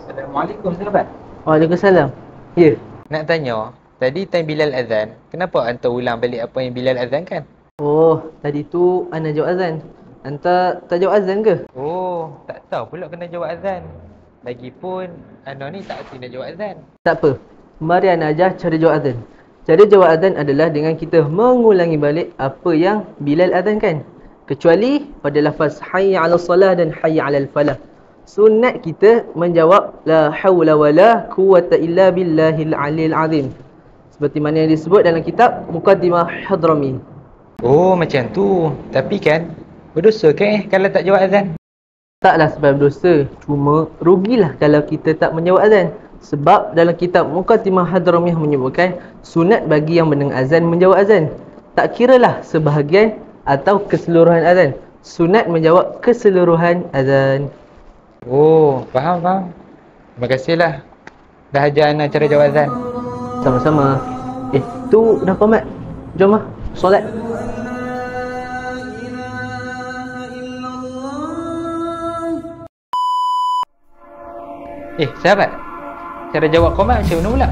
Assalamualaikum sahabat. Waalaikumsalam. Ya. Nak tanya, tadi time Bilal azan, kenapa anta ulang balik apa yang Bilal azankan? Oh, tadi tu ana jawab azan. Anta tak jawab azan ke? Oh, tak tahu pula kena jawab azan. Lagipun ana ni tak erti nak jawab azan. Tak apa. Mari ana ajar cara jawab azan. Cara jawab azan adalah dengan kita mengulangi balik apa yang Bilal azankan. Kecuali pada lafaz hayya 'alas salah dan hayya 'alal falah. Sunat kita menjawab la haula wala quwwata illa billahil aliyil azim. Seperti mana yang disebut dalam kitab Muqaddimah Hadrami. Oh, macam tu. Tapi kan, berdosa kan kalau tak jawab azan? Taklah sebab dosa, cuma rugilah kalau kita tak menjawab azan. Sebab dalam kitab Muqaddimah Hadramiyah menyebutkan sunat bagi yang mendengar azan menjawab azan. Tak kiralah sebahagian atau keseluruhan azan. Sunat menjawab keseluruhan azan. Oh, faham. Terima kasihlah dah ajar ana cara jawab azan. Sama-sama. Tu dah komat. Jom lah, solat. Sahabat, cara jawab komen macam mana pula?